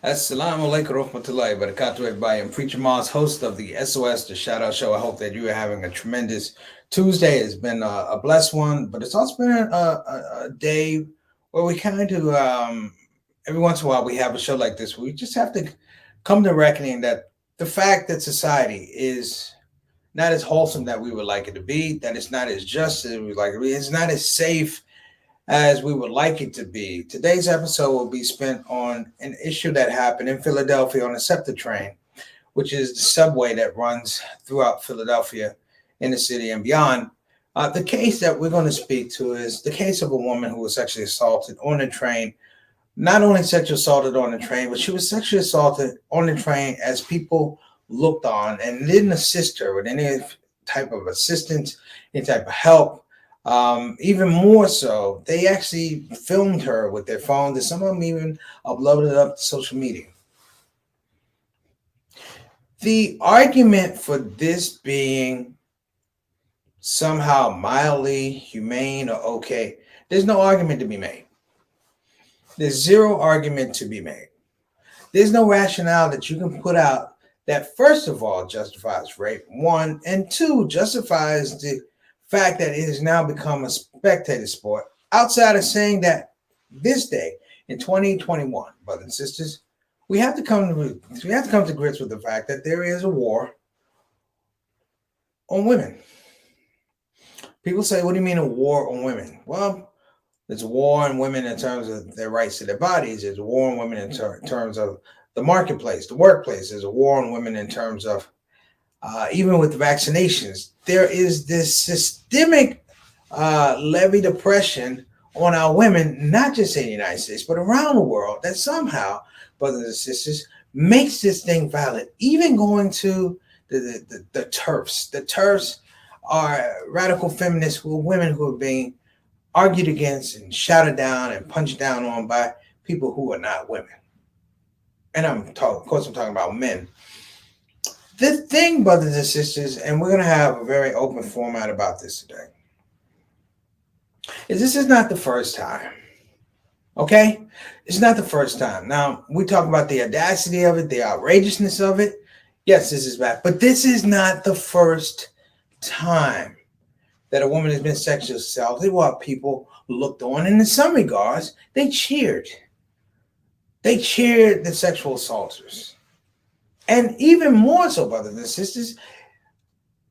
Assalamu alaikum warahmatullahi wabarakatuh, everybody. I'm Preacher Mars, host of the S.O.S, the Shout Out Show. I hope that you are having a tremendous Tuesday. It's been a blessed one, but it's also been a day where we kind of, every once in a while, we have a show like this. We just have to come to reckoning that the fact that society is not as wholesome that we would like it to be, that it's not as just as we would like it to be, it's not as safe as we would like it to be. Today's episode will be spent on an issue that happened in Philadelphia on the SEPTA train, which is the subway that runs throughout Philadelphia, in the city and beyond. The case that we're going to speak to is the case of a woman who was sexually assaulted on the train. Not only sexually assaulted on the train, but she was sexually assaulted on the train as people looked on and didn't assist her with any type of assistance, any type of help. Even more so, they actually filmed her with their phones, and some of them even uploaded it up to social media. The argument for this being somehow mildly humane or okay, there's no argument to be made. There's zero argument to be made. There's no rationale that you can put out that, first of all, justifies rape, one, and two, justifies the fact that it has now become a spectator sport, outside of saying that this day in 2021, brothers and sisters, we have to come to grips with the fact that there is a war on women. People say, what do you mean a war on women? Well, there's a war on women in terms of their rights to their bodies. There's a war on women in terms of the marketplace, the workplace. There's a war on women in terms of even with vaccinations. There is this systemic levied oppression on our women, not just in the United States, but around the world, that somehow, brothers and sisters, makes this thing valid. Even going to the TERFs. The TERFs are radical feminists who are women who are being argued against and shouted down and punched down on by people who are not women. And of course, I'm talking about men. The thing, brothers and sisters, and we're going to have a very open format about this today, is this is not the first time. Okay? It's not the first time. Now, we talk about the audacity of it, the outrageousness of it. Yes, this is bad. But this is not the first time that a woman has been sexually assaulted while people looked on. And in some regards, they cheered. They cheered the sexual assaulters. And even more so, brothers and sisters,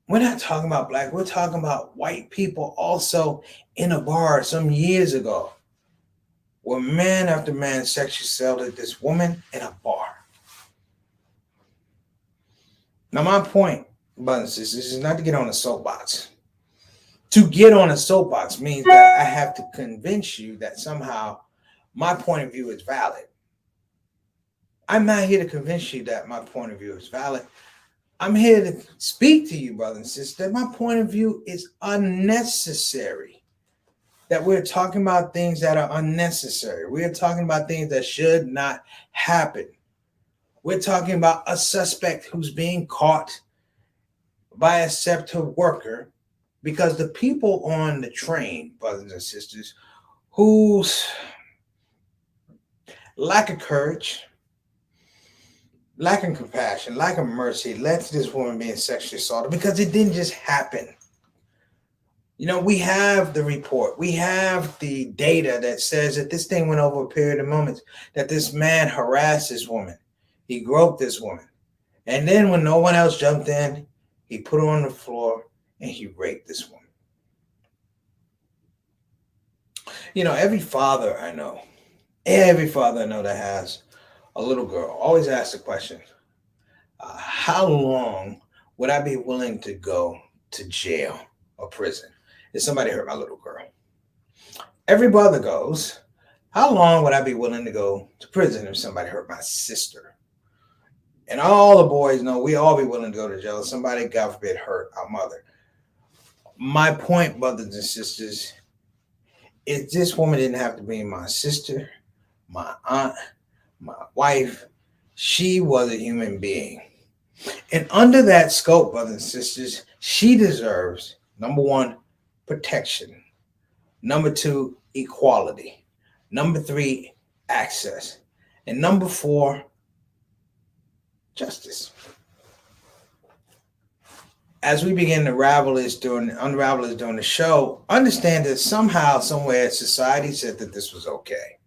we're not talking about black, we're talking about white people also in a bar some years ago, where man after man sexually assaulted this woman in a bar. Now, my point, brothers and sisters, is not to get on a soapbox. To get on a soapbox means that I have to convince you that somehow my point of view is valid. I'm not here to convince you that my point of view is valid. I'm here to speak to you, brothers and sisters, that my point of view is unnecessary. That we're talking about things that are unnecessary. We're talking about things that should not happen. We're talking about a suspect who's being caught by a SEPTA worker because the people on the train, brothers and sisters, whose lack of courage, lack of compassion, lack of mercy led to this woman being sexually assaulted, because it didn't just happen. You know, we have the report, we have the data that says that this thing went over a period of moments, that this man harassed this woman, he groped this woman, and then when no one else jumped in, he put her on the floor and he raped this woman. You know, every father I know that has a little girl always asks the question, how long would I be willing to go to jail or prison if somebody hurt my little girl? Every brother goes, how long would I be willing to go to prison if somebody hurt my sister? And all the boys know we all be willing to go to jail if somebody, God forbid, hurt our mother. My point, brothers and sisters, is this woman didn't have to be my sister, my aunt, my wife. She was a human being. And under that scope, brothers and sisters, she deserves, number one, protection. Number two, equality. Number three, access. And number four, justice. As we begin to unravel this during the show, understand that somehow, somewhere, society said that this was okay.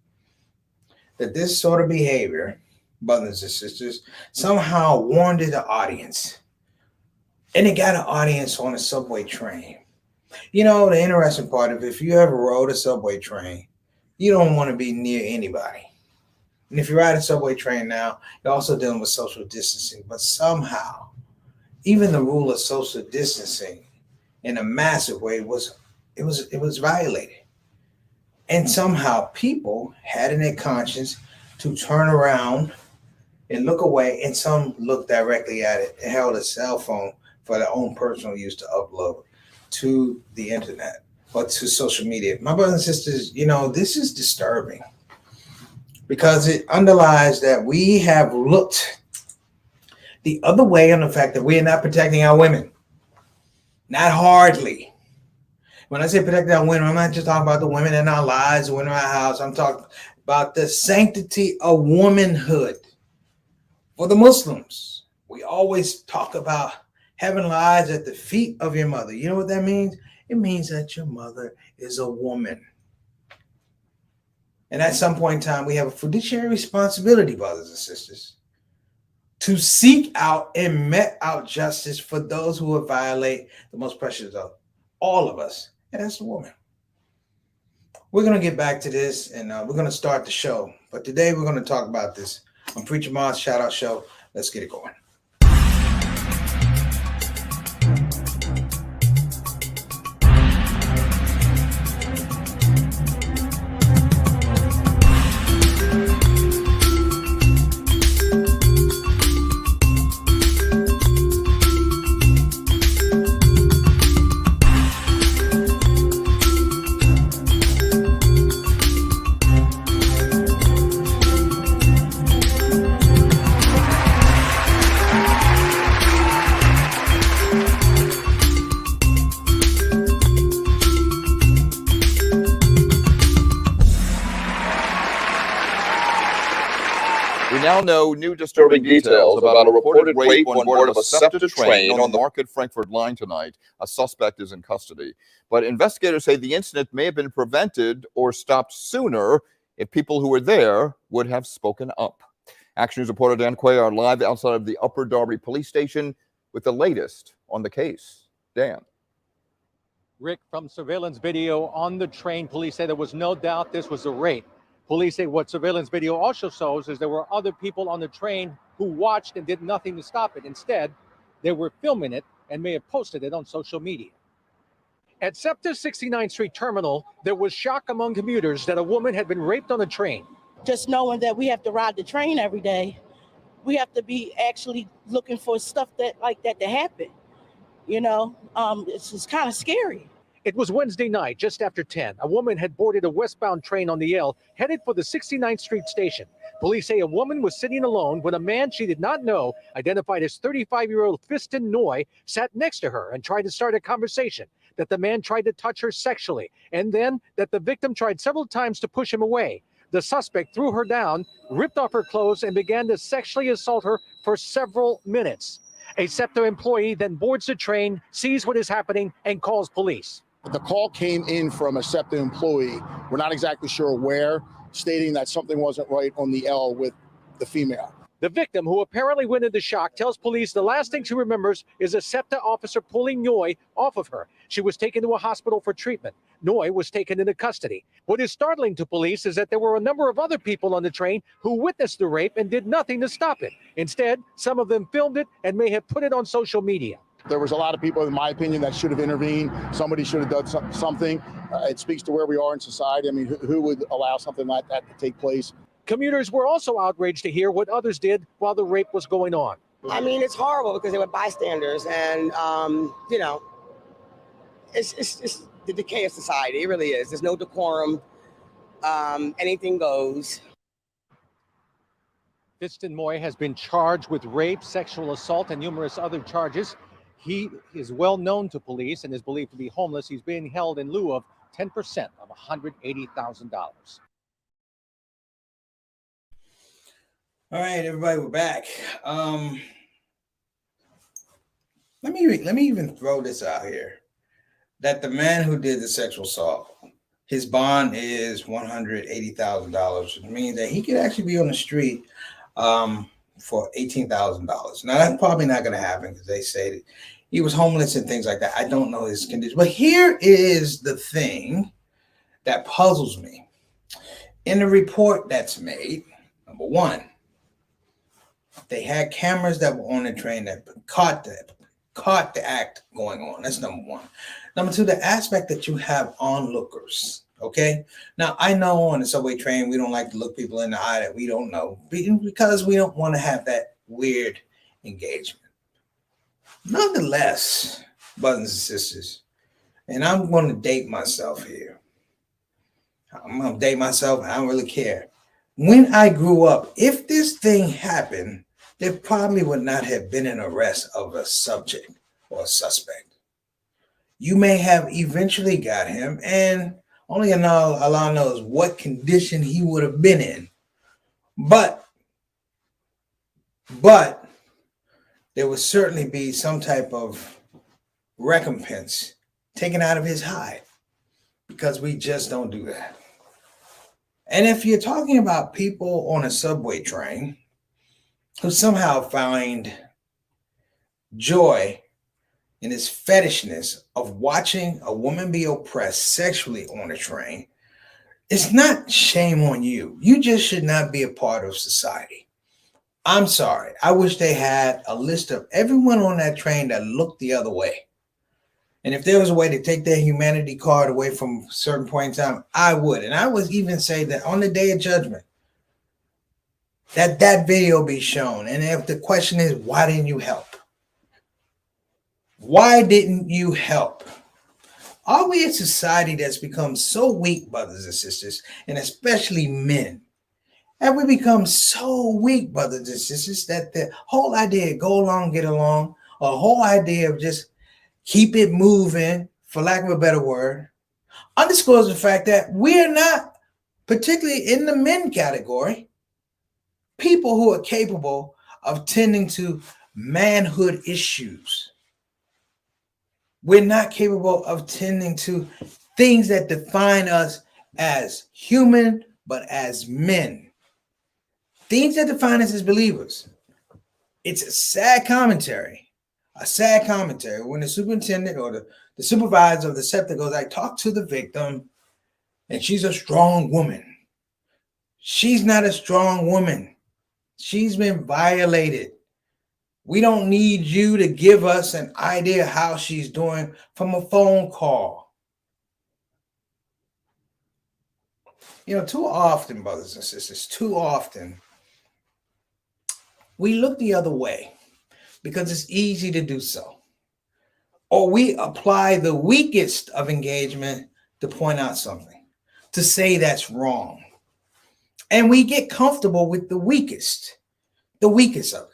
That this sort of behavior, brothers and sisters, somehow warned the audience. And it got an audience on a subway train. You know, the interesting part of if you ever rode a subway train, you don't want to be near anybody. And if you ride a subway train now, you're also dealing with social distancing. But somehow, even the rule of social distancing in a massive way was violated. And somehow people had in their conscience to turn around and look away, and some looked directly at it and held a cell phone for their own personal use to upload to the internet or to social media. My brothers and sisters, you know, this is disturbing because it underlies that we have looked the other way on the fact that we are not protecting our women. Not hardly. When I say protecting our women, I'm not just talking about the women in our lives, the women in our house. I'm talking about the sanctity of womanhood. For the Muslims, we always talk about heaven lies at the feet of your mother. You know what that means? It means that your mother is a woman. And at some point in time, we have a fiduciary responsibility, brothers and sisters, to seek out and met out justice for those who would violate the most precious of all of us, and that's the woman. We're going to get back to this, and we're going to start the show. But today we're going to talk about this on Preacher Moss Shout Out Show. Let's get it going. Now know new disturbing details about a reported rape on board of a SEPTA train on the Market-Frankfurt line tonight. A suspect is in custody. But investigators say the incident may have been prevented or stopped sooner if people who were there would have spoken up. Action News reporter Dan Quay are live outside of the Upper Darby Police Station with the latest on the case. Dan. Rick, from surveillance video on the train, police say there was no doubt this was a rape. Police say what surveillance video also shows is there were other people on the train who watched and did nothing to stop it. Instead, they were filming it and may have posted it on social media. At SEPTA's 69th Street Terminal, there was shock among commuters that a woman had been raped on the train. Just knowing that we have to ride the train every day, we have to be actually looking for stuff like that to happen. You know, it's just kind of scary. It was Wednesday night, just after 10. A woman had boarded a westbound train on the L, headed for the 69th Street station. Police say a woman was sitting alone when a man she did not know, identified as 35-year-old Fiston Noy, sat next to her and tried to start a conversation, that the man tried to touch her sexually, and then that the victim tried several times to push him away. The suspect threw her down, ripped off her clothes, and began to sexually assault her for several minutes. A SEPTA employee then boards the train, sees what is happening, and calls police. The call came in from a SEPTA employee, we're not exactly sure where, stating that something wasn't right on the L with the female. The victim, who apparently went into shock, tells police the last thing she remembers is a SEPTA officer pulling Noy off of her. She was taken to a hospital for treatment. Noy was taken into custody. What is startling to police is that there were a number of other people on the train who witnessed the rape and did nothing to stop it. Instead, some of them filmed it and may have put it on social media. There was a lot of people, in my opinion, that should have intervened. Somebody should have done something. It speaks to where we are in society. I mean, who would allow something like that to take place? Commuters were also outraged to hear what others did while the rape was going on. I mean, it's horrible because they were bystanders, and you know, it's the decay of society. It really is. There's no decorum. Anything goes. Fiston Noy has been charged with rape, sexual assault, and numerous other charges. He is well known to police and is believed to be homeless. He's being held in lieu of 10% of $180,000. All right, everybody, we're back. Let me even throw this out here. That the man who did the sexual assault, his bond is $180,000, which means that he could actually be on the street for $18,000. Now that's probably not going to happen because they say that he was homeless and things like that. I don't know his condition, but here is the thing that puzzles me. In the report that's made, number one, they had cameras that were on the train that caught the act going on. That's number one. Number two, the aspect that you have onlookers. Okay. Now I know on the subway train we don't like to look people in the eye that we don't know because we don't want to have that weird engagement. Nonetheless, brothers and sisters, and I'm going to date myself here. I'm going to date myself. I don't really care. When I grew up, if this thing happened, there probably would not have been an arrest of a subject or a suspect. You may have eventually got him, and only Allah knows what condition he would have been in. But there would certainly be some type of recompense taken out of his hide because we just don't do that. And if you're talking about people on a subway train who somehow find joy in this fetishness of watching a woman be oppressed sexually on a train, it's not shame on you. You just should not be a part of society. I'm sorry. I wish they had a list of everyone on that train that looked the other way. And if there was a way to take their humanity card away from a certain point in time, I would. And I would even say that on the day of judgment, that video be shown. And if the question is, why didn't you help? Why didn't you help? Are we a society that's become so weak, brothers and sisters, and especially men? Have we become so weak, brothers and sisters, that the whole idea of go along, get along, or the whole idea of just keep it moving, for lack of a better word, underscores the fact that we are not, particularly in the men category, people who are capable of tending to manhood issues. We're not capable of tending to things that define us as human, but as men. Things that define us as believers. It's a sad commentary when the superintendent or the supervisor of the SEPTA goes, I talked to the victim and she's a strong woman. She's not a strong woman. She's been violated. We don't need you to give us an idea how she's doing from a phone call. You know, too often, brothers and sisters, too often, we look the other way because it's easy to do so. Or we apply the weakest of engagement to point out something, to say that's wrong. And we get comfortable with the weakest of it.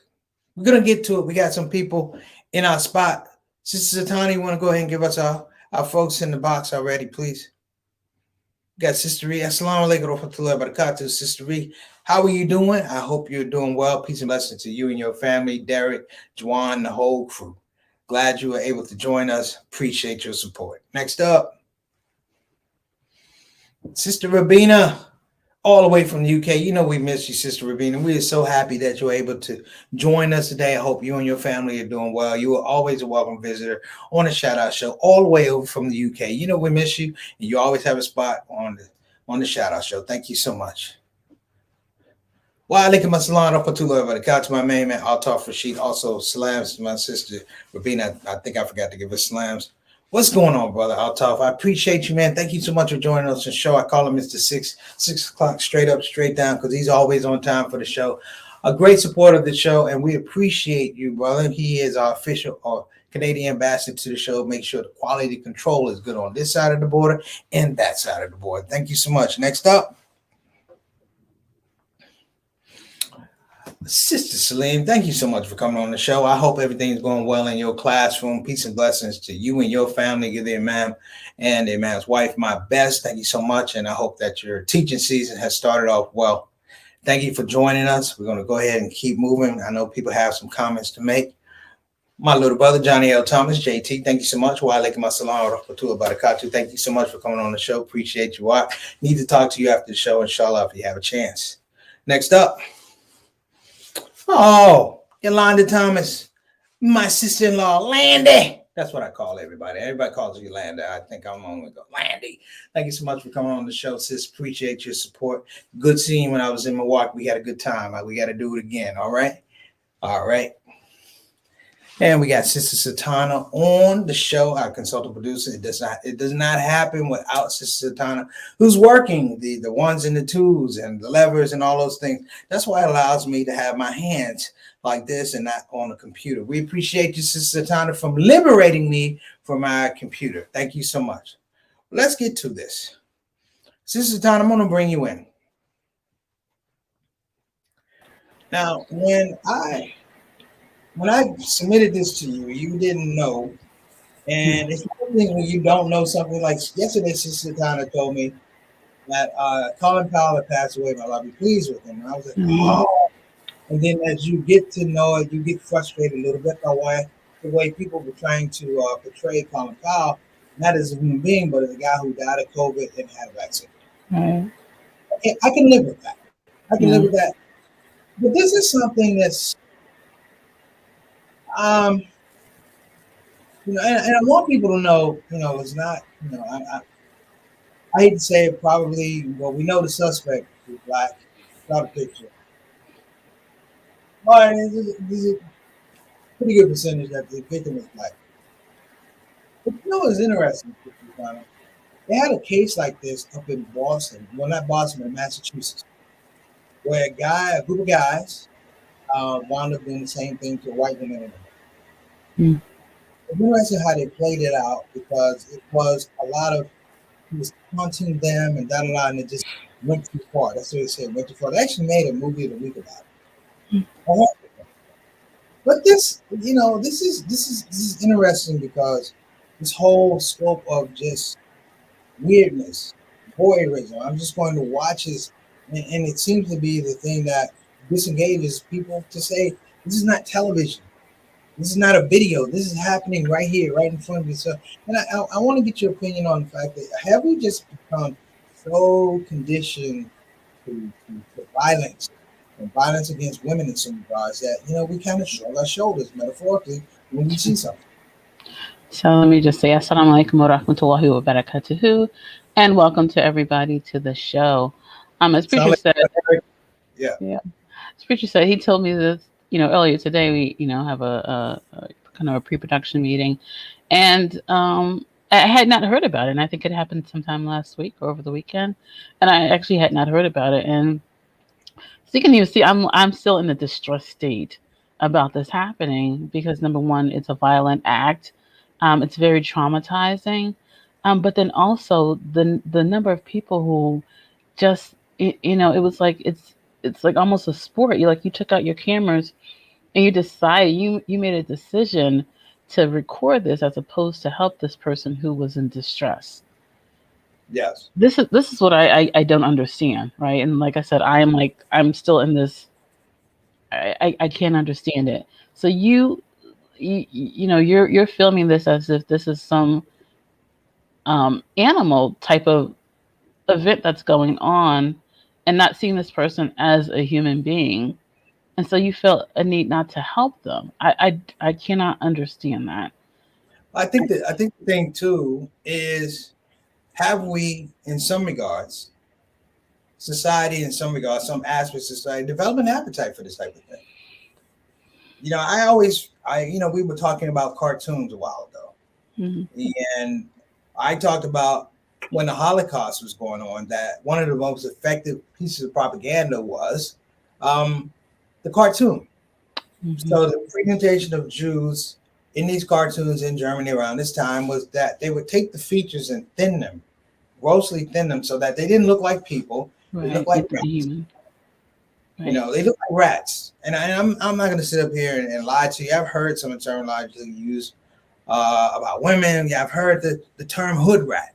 We're going to get to it. We got some people in our spot. Sister Zatani, you want to go ahead and give us our folks in the box already, please? We got Sister Ree. Assalamu alaikum wa rahmatullahi wa barakatuh. Sister Ree, how are you doing? I hope you're doing well. Peace and blessings to you and your family, Derek, Juan, the whole crew. Glad you were able to join us. Appreciate your support. Next up, Sister Rabina, all the way from the UK. You know we miss you, Sister Rabina. We are so happy that you're able to join us today. I hope you and your family are doing well. You are always a welcome visitor on the Shout Out Show, all the way over from the UK. You know we miss you, and you always have a spot on the Shout Out Show. Thank you so much. Wa alaikum assalam wa rahmatullahi wa barakatuh. My main man, Altaf Rashid. Also, salams to my sister Rabina. I think I forgot to give her salams. What's going on, brother Altaf? I appreciate you, man. Thank you so much for joining us on the show. I call him Mr. 6 o'clock, straight up, straight down, because he's always on time for the show. A great supporter of the show, and we appreciate you, brother. He is our official Canadian ambassador to the show. Make sure the quality control is good on this side of the border and that side of the border. Thank you so much. Next up, Sister Salim, thank you so much for coming on the show. I hope everything's going well in your classroom. Peace and blessings to you and your family. Give the imam and the imam's wife my best. Thank you so much. And I hope that your teaching season has started off well. Thank you for joining us. We're going to go ahead and keep moving. I know people have some comments to make. My little brother, Johnny L. Thomas, JT, thank you so much. Wa alaikum assalam wa rahmatullahi wa barakatuh. Thank you so much for coming on the show. Appreciate you. I need to talk to you after the show, inshallah, if you have a chance. Next up. Oh, Yolanda Thomas, my sister-in-law, Landy. That's what I call everybody. Everybody calls you Landy. I think I'm only going to go, Landy. Thank you so much for coming on the show, sis. Appreciate your support. Good seeing you when I was in Milwaukee. We had a good time. We got to do it again. All right. All right. And we got Sister Satana on the show, our consultant producer. It does not happen without Sister Satana, who's working the ones and the twos and the levers and all those things. That's why it allows me to have my hands like this and not on a computer. We appreciate you, Sister Satana, from liberating me from my computer. Thank you so much. Let's get to this. Sister Satana, I'm going to bring you in. Now, when I submitted this to you, you didn't know. And it's one thing when you don't know something. Like yesterday, Sister Tana told me that Colin Powell had passed away, and I'll be pleased with him. And I was like, oh. And then as you get to know it, you get frustrated a little bit by the way people were trying to portray Colin Powell, not as a human being, but as a guy who died of COVID and had a vaccine. Right. I can live with that. I can live with that. But this is something that's and I want people to know, it's not, I hate to say it, probably, well, we know the suspect is black, without a picture. But there's a pretty good percentage that the victim is black. But it's interesting, they had a case like this up in Boston, well, not Boston, but Massachusetts, where a group of guys wound up doing the same thing to a white woman. It's interesting how they played it out because it was a lot of he was taunting them and and it just went too far. That's what they said, went too far. They actually made a movie of the week about it. But this is interesting because this whole scope of just weirdness, voyeurism. I'm just going to watch this, and it seems to be the thing that disengages people to say this is not television. This is not a video. This is happening right here, right in front of you. So, and I want to get your opinion on the fact that have we just become so conditioned to violence and violence against women in some regards that, we kind of shrug our shoulders metaphorically when we see something. So let me just say assalamu alaikum wa rahmatullahi wa barakatuhu, and welcome to everybody to the show. As Preacher said, as Preacher said, he told me this, earlier today. We, have a kind of a pre-production meeting, and I had not heard about it. And I think it happened sometime last week or over the weekend, and I actually had not heard about it. And so you can even see I'm still in a distressed state about this happening because number one, it's a violent act. It's very traumatizing, but then also the number of people who just it was like it's like almost a sport. You took out your cameras and you decided you made a decision to record this as opposed to help this person who was in distress. Yes. This is what I don't understand, right? And like I said, I'm still in this. I can't understand it. So you're filming this as if this is some animal type of event that's going on, and not seeing this person as a human being, and so you felt a need not to help them. I cannot understand that. I think the thing too is, have we, in some regards, society, in some regards, some aspects of society, develop an appetite for this type of thing? We were talking about cartoons a while ago, and I talked about when the Holocaust was going on, that one of the most effective pieces of propaganda was the cartoon. So the presentation of Jews in these cartoons in Germany around this time was that they would take the features and thin them, grossly thin them, so that they didn't look like people. They looked like rats. They look like rats. And I'm not going to sit up here and lie to you. I've heard some terminology used about women. Yeah, I've heard the term hood rat.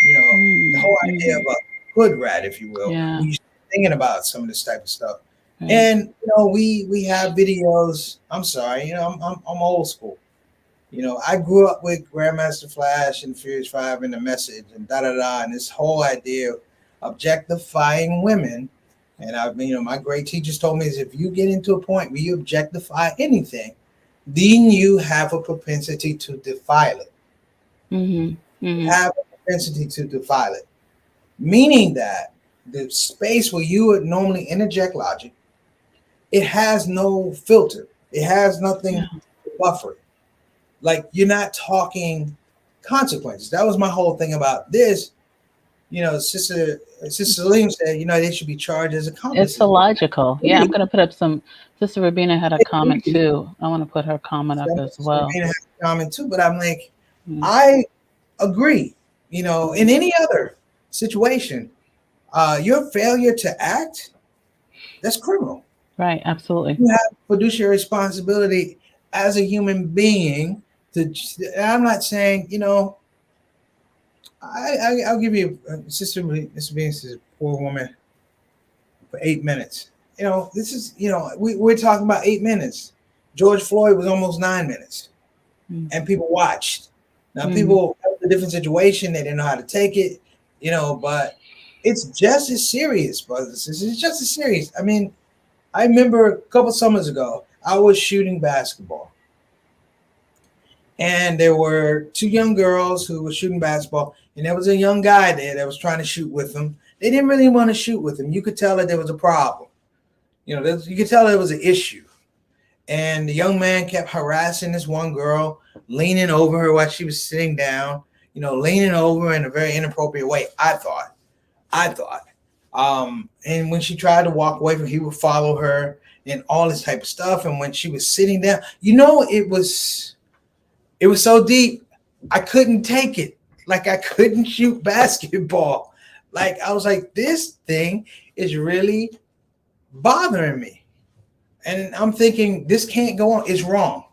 The whole idea of a hood rat, if you will. Yeah. You thinking about some of this type of stuff. Right. And we have videos. I'm sorry, I'm old school. I grew up with Grandmaster Flash and Furious 5 and the Message and da da da, and this whole idea of objectifying women. And my great teachers told me is if you get into a point where you objectify anything, then you have a propensity to defile it. Have a propensity to defile it, meaning that the space where you would normally interject logic, it has no filter. It has nothing to buffer it. Like you're not talking consequences. That was my whole thing about this. Sister Salim said, they should be charged as accomplices. It's illogical. Yeah, I'm going to put up some. Sister Rabina had a comment too. I want to put her comment up as well. Rabina had a comment too, but I'm like, I agree. In any other situation, your failure to act, that's criminal. Right, absolutely. You have fiduciary responsibility as a human being. I'm not saying, I'll give you Sister Venus is a poor woman for 8 minutes. This is, we're talking about 8 minutes. George Floyd was almost 9 minutes, and people watched. Now people have a different situation; they didn't know how to take it, But it's just as serious, brothers. It's just as serious. I mean, I remember a couple summers ago, I was shooting basketball. And there were 2 young girls who were shooting basketball, and there was a young guy there that was trying to shoot with them. They didn't really want to shoot with him. You could tell that there was a problem. You could tell there was an issue. And the young man kept harassing this one girl, leaning over her while she was sitting down, leaning over in a very inappropriate way, I thought. And when she tried to walk away from him, he would follow her and all this type of stuff. And when she was sitting down, it was so deep, I couldn't take it. Like I couldn't shoot basketball. Like I was like, this thing is really bothering me. And I'm thinking, this can't go on. It's wrong.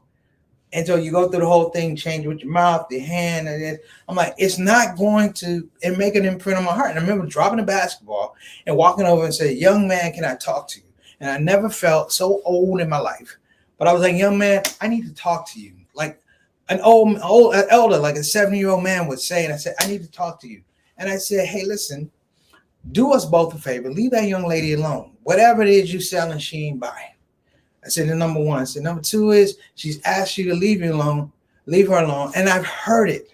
And so you go through the whole thing, change with your mouth, your hand, and then I'm like, it's not going to and make an imprint on my heart. And I remember dropping the basketball and walking over and saying, young man, can I talk to you? And I never felt so old in my life. But I was like, young man, I need to talk to you. Like an old elder, like a 70-year-old man would say. And I said, I need to talk to you. And I said, hey, listen, do us both a favor. Leave that young lady alone. Whatever it is you selling, she ain't buying. I said, the number one. I said, number two is she's asked you to leave her alone. And I've heard it.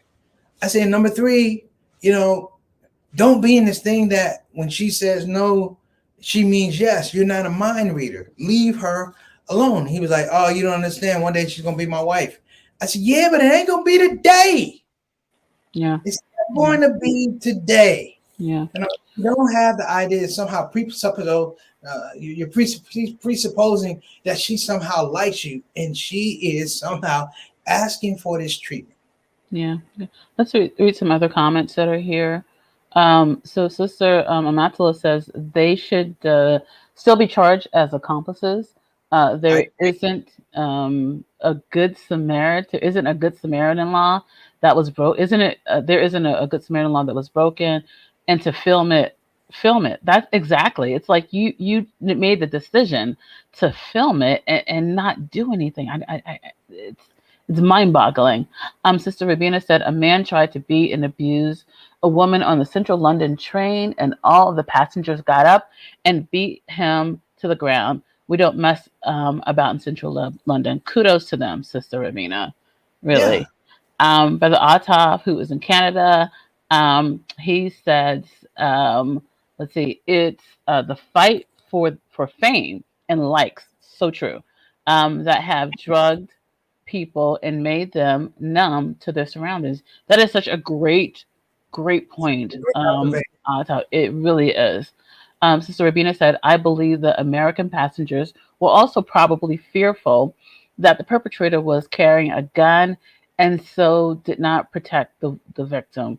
I said, number three, don't be in this thing that when she says no, she means yes. You're not a mind reader. Leave her alone. He was like, oh, you don't understand. One day she's going to be my wife. I said, yeah, but it ain't going to be today. Yeah. It's not going to be today. Yeah. You don't have the idea somehow you're presupposing that she somehow likes you, and she is somehow asking for this treatment. Yeah. Let's read some other comments that are here. So Sister Amatula says they should still be charged as accomplices. There isn't a good Samaritan law that was broke. There isn't a good Samaritan law that was broken, and to film it. That's exactly. It's like you made the decision to film it and not do anything. It's mind-boggling. Sister Rabina said a man tried to beat and abuse a woman on the Central London train, and all of the passengers got up and beat him to the ground. We don't mess about in Central London. Kudos to them, Sister Rabina. Really. Yeah. Brother Ataf, who is in Canada, he says, let's see, it's the fight for fame and likes, so true, that have drugged people and made them numb to their surroundings. That is such a great point. It really is. Sister Rabina said, I believe the American passengers were also probably fearful that the perpetrator was carrying a gun and so did not protect the victim.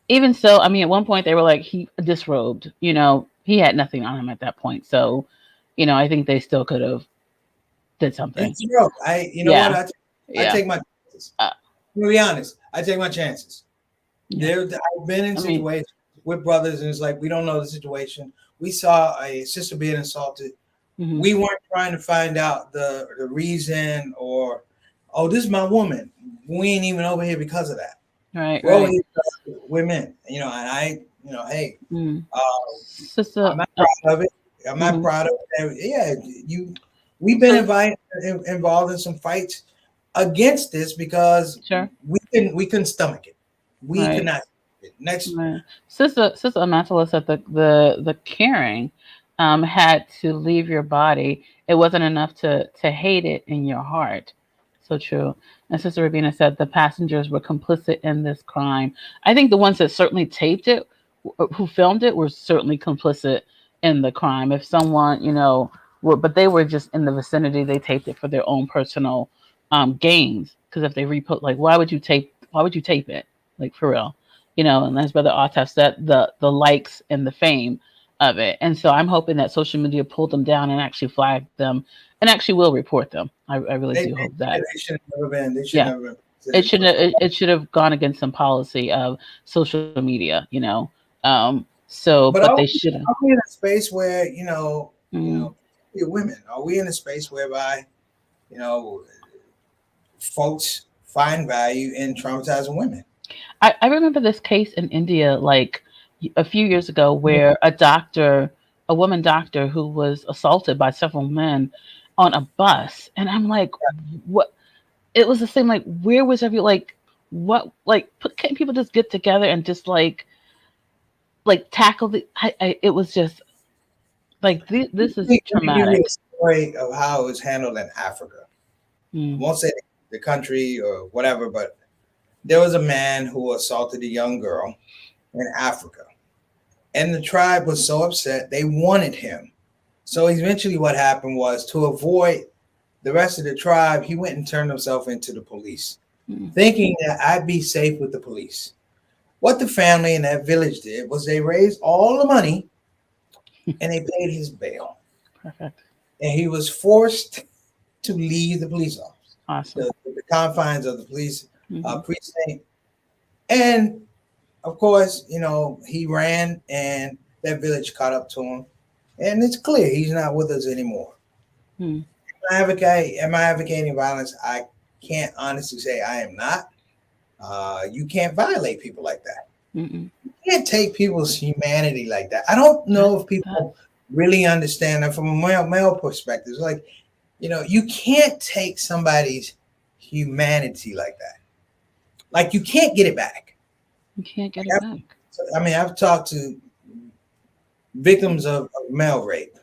Even so, I mean, at one point they were like, he disrobed, he had nothing on him at that point. So, I think they still could have did something. It's what? I take my chances. To be honest, I take my chances. Yeah. I've been in situations with brothers, and it's like, we don't know the situation. we saw a sister being assaulted. Mhm. We weren't trying to find out the reason or, oh, this is my woman. We ain't even over here because of that. Right, We're over right. here because we're men, and hey, Mm. uh, Sister, I'm not proud of it. I'm not mhm. proud of it. Yeah, we've been So, involved in some fights against this because sure. we couldn't stomach it. We could Right. not. Next, Right. Sister Amantala said the caring had to leave your body. It wasn't enough to hate it in your heart. So true. And Sister Rabina said the passengers were complicit in this crime. I think the ones that certainly taped it, who filmed it, were certainly complicit in the crime. If someone, but they were just in the vicinity. They taped it for their own personal gains. Because if they repost, like, why would you tape? Why would you tape it? Like, for real. And as Brother Altaf said, the likes and the fame of it. And so I'm hoping that social media pulled them down and actually flagged them and actually will report them. I really do hope that. they should have never been. They should Yeah. never been. It should it should have gone against some policy of social media. But they should have. Are we in a space where Mm. women? Are we in a space whereby you know folks find value in traumatizing women? I remember this case in India like a few years ago where a woman doctor who was assaulted by several men on a bus. And I'm like, what? It was the same, like, where was what, can't people just get together and just tackle it was just like, this is Let me give you traumatic. a story of how it was handled in Africa. I Mm. won't say the country or whatever, but there was a man who assaulted a young girl in Africa. And the tribe was so upset, they wanted him. So eventually, what happened was to avoid the rest of the tribe, he went and turned himself into the police, Mm. thinking that I'd be safe with the police. What the family in that village did was they raised all the money and they paid his bail. Perfect. And he was forced to leave the police office, Awesome. the confines of the police Mhm. precinct. And of course, he ran and that village caught up to him. And it's clear he's not with us anymore. Mm. Am I advocating violence? I can't honestly say I am not. You can't violate people like that. Mm-mm. You can't take people's humanity like that. I don't know if That people really understand that from a male perspective. It's like, you can't take somebody's humanity like that. Like, you can't get it back. you can't get it back. I've talked to victims of male rape,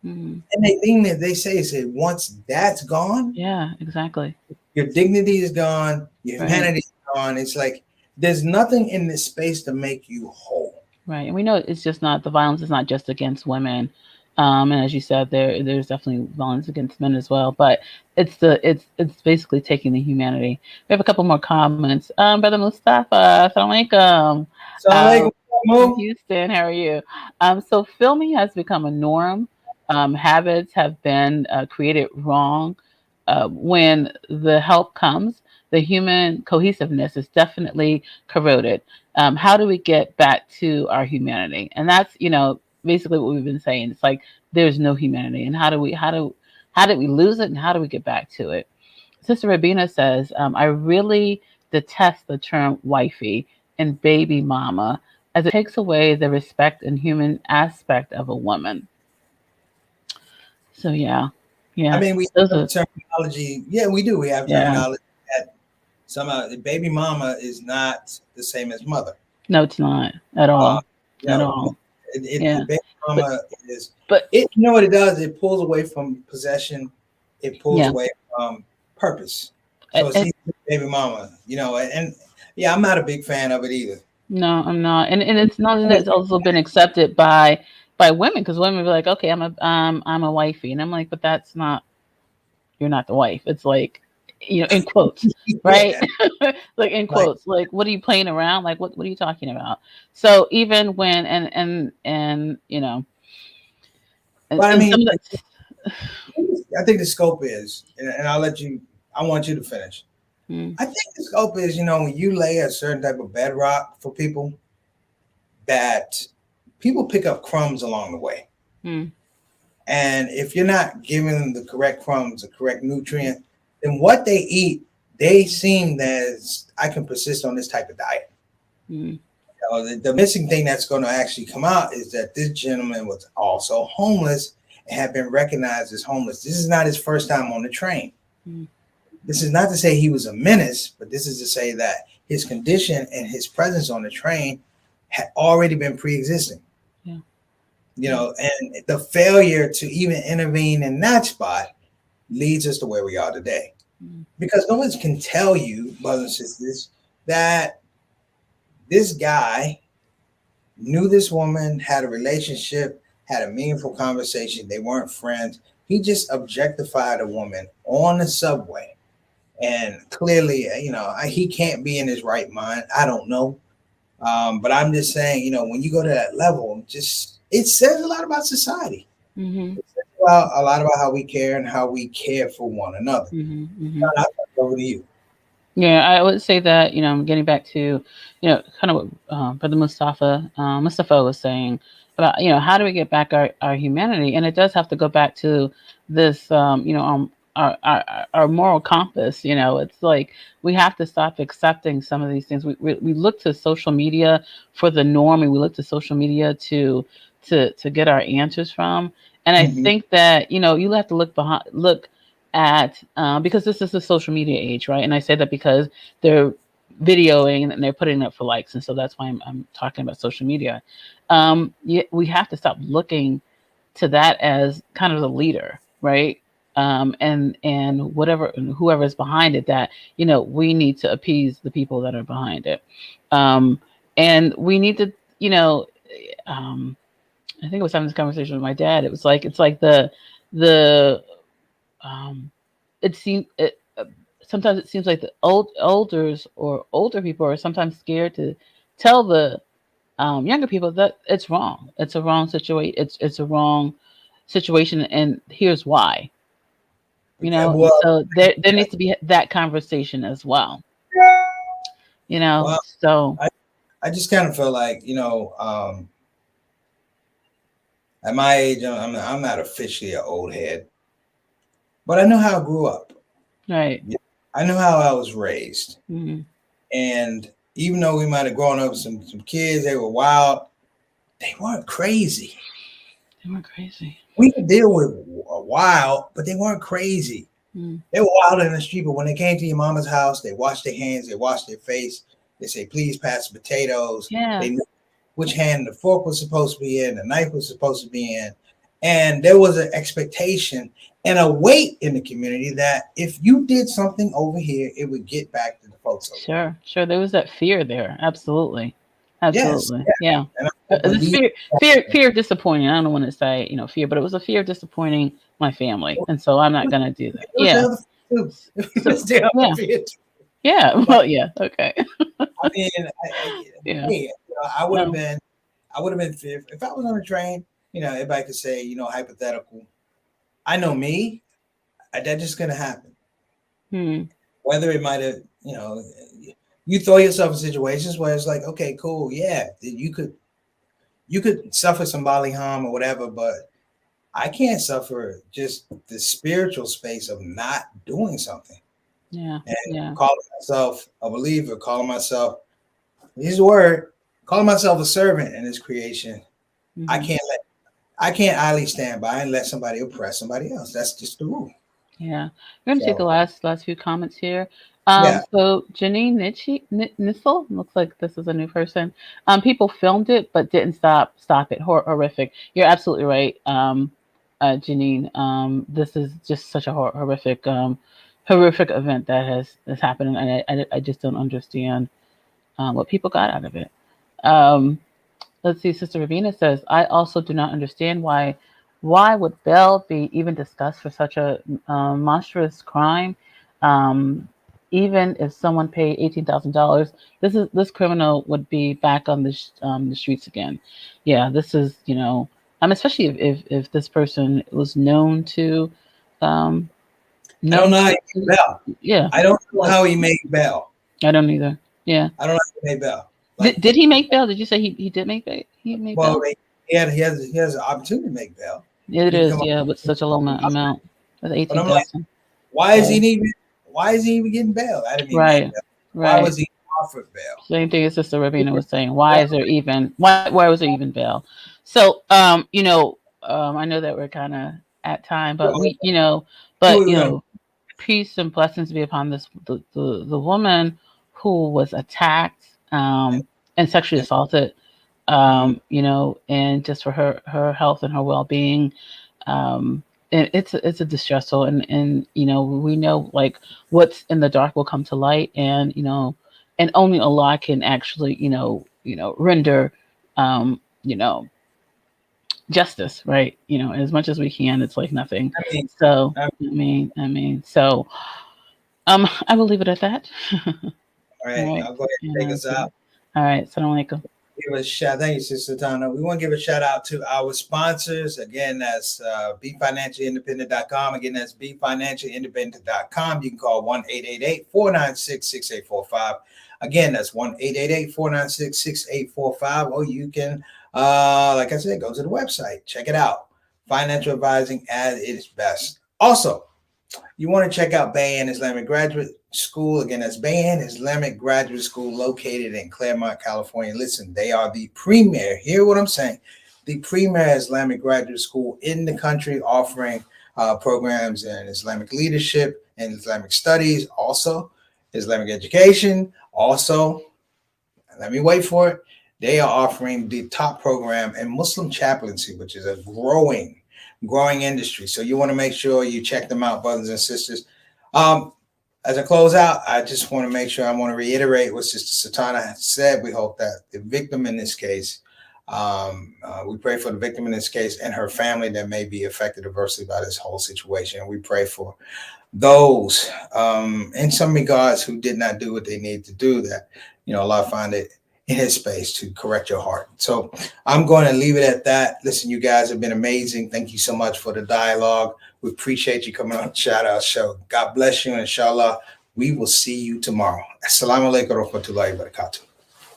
Mm. and they think that they say once that's gone, Yeah, exactly. your dignity is gone, your Right. humanity is gone. It's like there's nothing in this space to make you whole. Right. And we know it's just not, the violence is not just against women. And as you said, there's definitely violence against men as well. But it's basically taking the humanity. We have a couple more comments. Brother Mustafa, assalamu alaikum. So, From Houston, how are you? So filming has become a norm. Habits have been created wrong. When the help comes, the human cohesiveness is definitely corroded. How do we get back to our humanity? And that's, basically what we've been saying. It's like there's no humanity, and how did we lose it, and how do we get back to it? Sister Rabina says, I really detest the term wifey and baby mama, as it takes away the respect and human aspect of a woman. So yeah. we have terminology. Yeah, we do. We have terminology that somehow baby mama is not the same as mother. No, it's not at all. At all. Baby mama is. But you know what it does? It pulls away from possession. It pulls away from purpose. So it's baby mama. And I'm not a big fan of it either. No, I'm not. And it's not that it's also been accepted by women, because women are like, okay, I'm a wifey, and I'm like, but that's not. You're not the wife. It's like, in quotes, right? Like in quotes, like, what are you playing around? Like, what are you talking about? So even when and But I mean, I think the scope is, and I'll let you. I want you to finish. I think the scope is, when you lay a certain type of bedrock for people, that people pick up crumbs along the way. Mm. And if you're not giving them the correct crumbs, the correct nutrient, then what they eat, they seem as I can persist on this type of diet. Mm. The missing thing that's going to actually come out is that this gentleman was also homeless and had been recognized as homeless. This is not his first time on the train. Mm. This is not to say he was a menace, but this is to say that his condition and his presence on the train had already been pre-existing. Yeah. And the failure to even intervene in that spot leads us to where we are today. Mm. Because no one can tell you, brothers and sisters, that this guy knew this woman, had a relationship, had a meaningful conversation. They weren't friends. He just objectified a woman on the subway. And clearly, he can't be in his right mind. I don't know. But I'm just saying, when you go to that level, it says a lot about society. Mm-hmm. It says a lot about how we care and how we care for one another. Mm-hmm. Mm-hmm. I'll over to you. Yeah, I would say that, getting back to, kind of what Brother Mustafa was saying about, how do we get back our humanity? And it does have to go back to this, our moral compass. It's like we have to stop accepting some of these things. We look to social media for the norm, and we look to social media to get our answers from. And I think that, you have to look at because this is the social media age, right? And I say that because they're videoing and they're putting it up for likes, and so that's why I'm talking about social media. We have to stop looking to that as kind of the leader, right? And whoever is behind it, that we need to appease the people that are behind it, and we need to, I think I was having this conversation with my dad. It's like the it seems sometimes it seems like the older people are sometimes scared to tell the younger people that it's wrong. It's a wrong situation. It's a wrong situation, and here's why. Well, So there needs to be that conversation as well. well, So I just kind of feel like, at my age, I'm not officially an old head, but I know how I grew up. right. I know how I was raised. Mm-hmm. And even though we might have grown up with some kids, they were wild, they weren't crazy. They weren't crazy. We could deal with wild, but they weren't crazy. Mm. They were wild in the street, but when they came to your mama's house, they washed their hands, they washed their face. They say, please pass the potatoes. Yeah. They knew which hand the fork was supposed to be in, the knife was supposed to be in. And there was an expectation and a weight in the community that if you did something over here, it would get back to the folks over Sure. There was that fear there. Absolutely. Yes, Yeah. And I This believe fear of disappointing. I don't want to say, fear, but it was a fear of disappointing my family. And so I'm not going to do that. Yeah. Yeah. Well, yeah. Okay. I mean, Yeah. hey, I would have been if I was on a train, everybody could say, hypothetical. I know me, that's just gonna happen. Whether it might have, you throw yourself in situations where it's like, okay, cool, yeah, you could suffer some bodily harm or whatever, but I can't suffer just the spiritual space of not doing something. Yeah. And calling myself a believer, calling myself, here's the word, calling myself a servant in this creation. I can't idly stand by and let somebody oppress somebody else. That's just the rule. Yeah. We're gonna take the last few comments here. So Janine Nissel, looks like this is a new person. People filmed it but didn't stop it. Horrific. You're absolutely right, Janine. This is just such a horrific event that has happened, and I just don't understand what people got out of it. Let's see. Sister Ravina says, I also do not understand why would bail be even discussed for such a monstrous crime. Even if someone paid $18,000, this criminal would be back on the streets again. Yeah, this is especially if this person was known to. I don't know how he made bail. Yeah, I don't know how he made bail. I don't either. Yeah, I don't know how he made bail. Did he make bail? Did you say he did make bail? He made bail. he has an opportunity to make bail. It He can is, come up, yeah, with such a low amount, with but eighteen I'm like, thousand. why is he even getting bail? I didn't even make Right, bail. Why right. was he offered bail? Same thing as Sister Ravina was saying. Why was there even bail? So, I know that we're kind of at time, but peace and blessings be upon the woman who was attacked, and sexually assaulted, Mhm. and just for her health and her well-being. um it's a distressful, and we know, like, what's in the dark will come to light, and only Allah can actually render um you know justice, right? As much as we can, it's like nothing. I mean, So I- so I will leave it at that. all All right, right. I'll go ahead and take us So, out. all right, Assalamu alaikum. Give a shout. Thank you, Sister Tana. We want to give a shout out to our sponsors. Again, that's BeFinancialIndependent.com. Again, that's BeFinancialIndependent.com. You can call 1-888-496-6845. Again, that's 1-888-496-6845. Or you can, like I said, go to the website. Check it out. Financial advising at its best. Also, you want to check out Bayan Islamic Graduate School. Again, that's Bayan Islamic Graduate School located in Claremont, California. Listen, they are the premier, hear what I'm saying, the premier Islamic graduate school in the country, offering programs in Islamic leadership and Islamic studies, also Islamic education, also, let me wait for it, they are offering the top program in Muslim chaplaincy, which is a growing industry. So you want to make sure you check them out, brothers and sisters. As I close out, I just want to make sure, I want to reiterate what Sister Satana said. We hope that the victim in this case, we pray for the victim in this case and her family that may be affected adversely by this whole situation. We pray for those, in some regards, who did not do what they need to do, that, Allah find it in his space to correct your heart. So I'm going to leave it at that. Listen, you guys have been amazing. Thank you so much for the dialogue. We appreciate you coming on the Shout Out Show. God bless you. And inshallah, we will see you tomorrow. Assalamu alaikum wa rahmatullahi wa barakatuh.